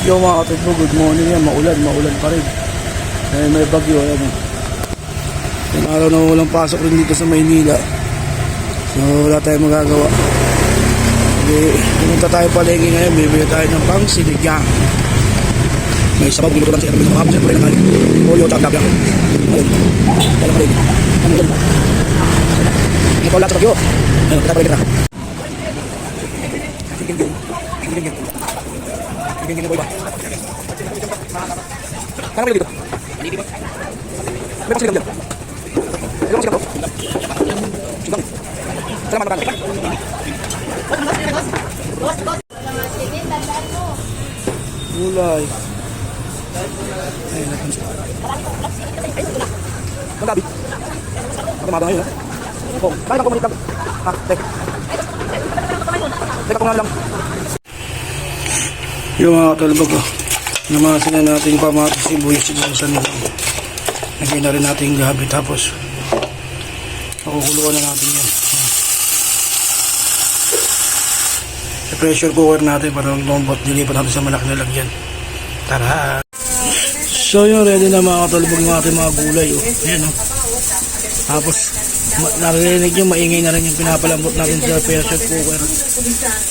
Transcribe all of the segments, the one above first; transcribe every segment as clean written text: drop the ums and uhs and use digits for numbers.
Yo mga katutbo, good morning yan. Maulan pa rin. May bagyo. Ayan. Yung araw na walang pasok rin dito sa Maynila. So wala tayong magagawa. Pumunta tayo palengke ngayon. Bibili tayo ng pang sinigang. May sabaw, ginutulan sa Erwin. Makapos yan pa rin ang polio, tsaka lang. Ayun. Kala pa rin. Ano ko lahat sa bagyo? Ayun, kita pa rin kita. Gini boy ba? Kana ba dito? May pasigang dyan. May pasigang to? Sigang. Salamat na. Gulay. Ayun natin. Magabi. Magmada ngayon ha? Oh, kaya ko manitag. Ha, tek. Teka ko nga lang. Yung mga talbog ko, namasin na natin pamatis, sibuyas, sinusan nila. Lagyan na rin natin yung gabi, tapos makukuluan na natin yan. Sa pressure cooker natin para lombot, dilipat natin sa malaki na lagyan. Tara! So yun, ready na mga talbog yung ating mga gulay. Oh. Ayan o. Oh. Tapos narinig nyo, maingay na rin yung pinapalambot natin sa pressure cooker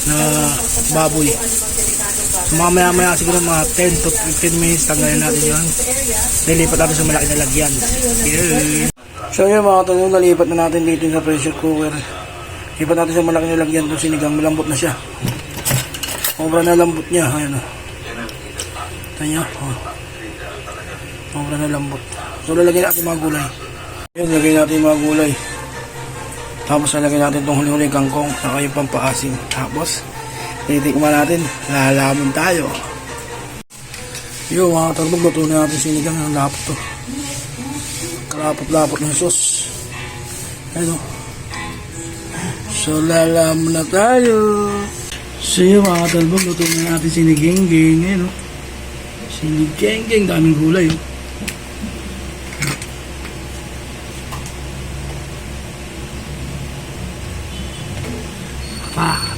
na baboy. So mamaya siguro mga 10 to 15 minutes tanggalin natin yun. Nilipat natin sa malaki na lagyan. Yeah. So yun mga tanong, nalipat na natin dito sa pressure cooker. Lipat natin sa malaki na lagyan itong sinigang. Malambot na siya. Obra na lambot niya. Ayan o. Ito niya. Obra na lambot. So lalagyan natin mga gulay. Yun, lagyan natin mga gulay. Tapos lalagyan natin itong huli-huli kangkong. Saka yung pampaasim. Tapos titikman natin, lalaman tayo. Yo mga tarbog, luto na natin sinigang. Ang lapot to, kalapot-lapot ng sauce. Ayun o. So lalaman na tayo. So yun mga tarbog, luto na natin sinigeng-geng. Ayun o, sinigeng-geng, daming gulay o.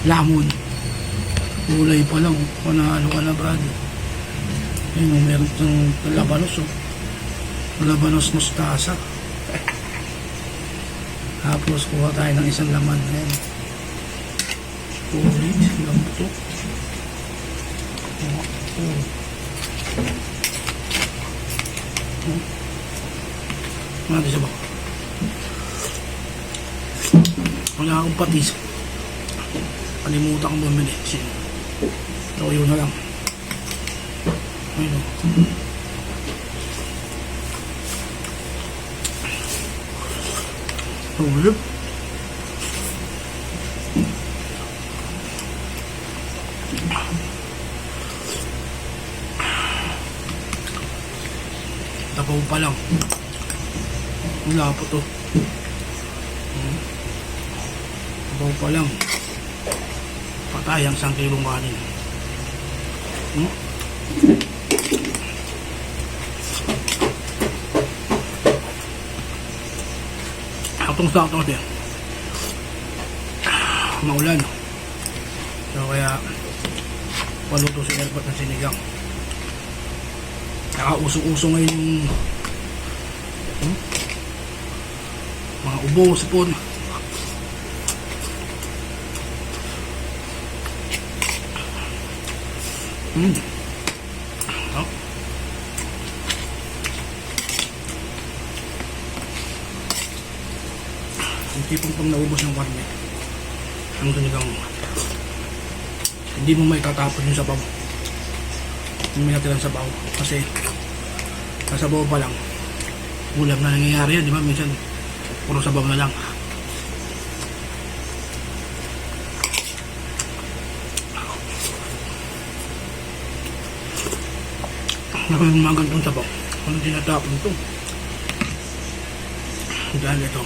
Lamon. Gulay pa lang, panalo ka na brad. Ayun, meron itong labanos labanos mustasa. Tapos kuha tayo ng isang laman. Ayan, ulit lambuto. Mati siya ba? Wala akong patis, kalimutan kong bumili. So yun na lang. Ayun o. Ulip. Tapaw pa lang. Wala po to. Tapaw pa lang. Patay ang 1 kilong kanin. Atong sakto din. Maulan. So kaya paluto si Elbert ng sinigang. Nakausong-usong ngayon yung mga ubo, sipon. Oh. Yung tipong pang naubos ng karne, ang sinigang mo, hindi mo may tatapon yung sabaw. Hindi may natirang sabaw kasi sabaw pa lang ulam na nangyayari yan, di ba? Minsan puro sabaw na lang. Nakawin mga gantong sabaw, anong tinatapon ito? Dahil ito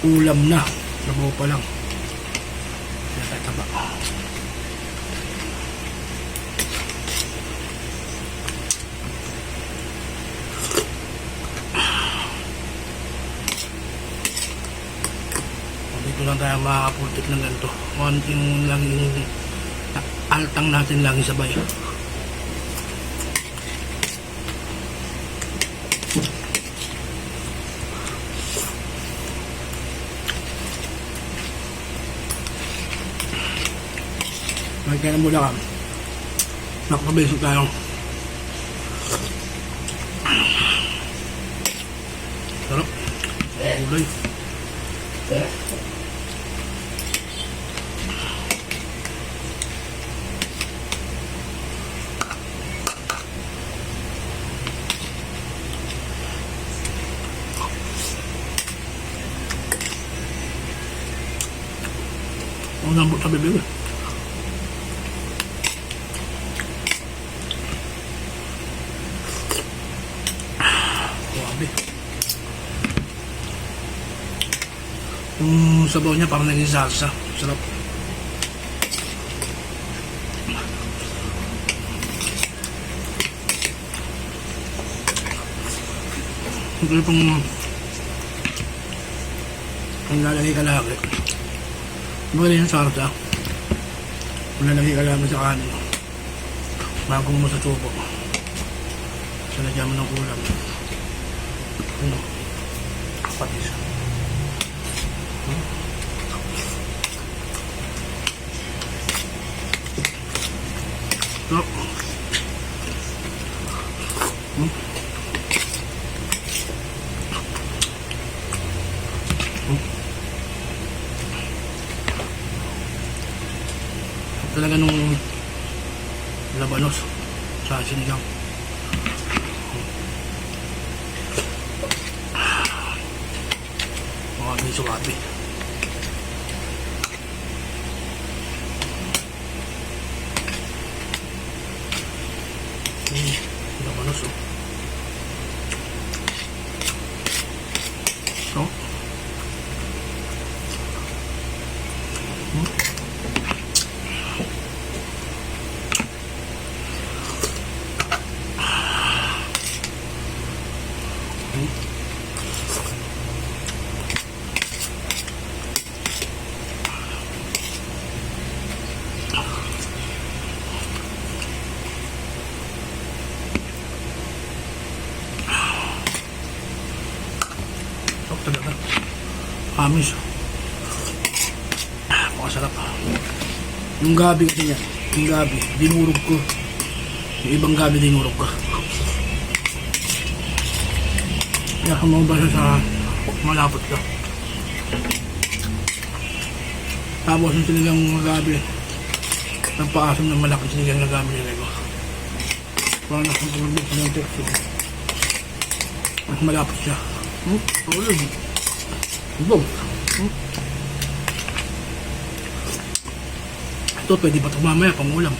ulam na, sabaw pa lang natataba. Dito lang tayo makakapultik ng ganito. Konting laging altang natin lagi sabay. May kaya mula ka. Nakapabesok tayo. Sarap. Gulay. Ang lambot sa bibig. Grabe. Yung sabaw niya parang naging salsa. Sarap. Ito pong ang lalagay ka lagi. Magaling yung sarsa. Kung lalagay ka lang sa kanin. Bago mo sa tubo. Salagyan mo ng ulam. Ano? Patis. Ito. Talaga nung labanos sa sinigang. Mga biso-abi. Labanos oh. So. Talaga. Amis. Makasarap. Yung gabi kasi niya. Yung gabi. Dinurog ko. Yung ibang gabi dinurog ko. Kaya kumabasa sa malapot ka. Tapos yung sinigang gabi. Nagpaasom ng malaki sinigang na gabi nila ko. Parang nakapagod sa ng texture. Mas malapot siya. Ulam. Ibog. Ito pwede pa ito mamaya pang ulam.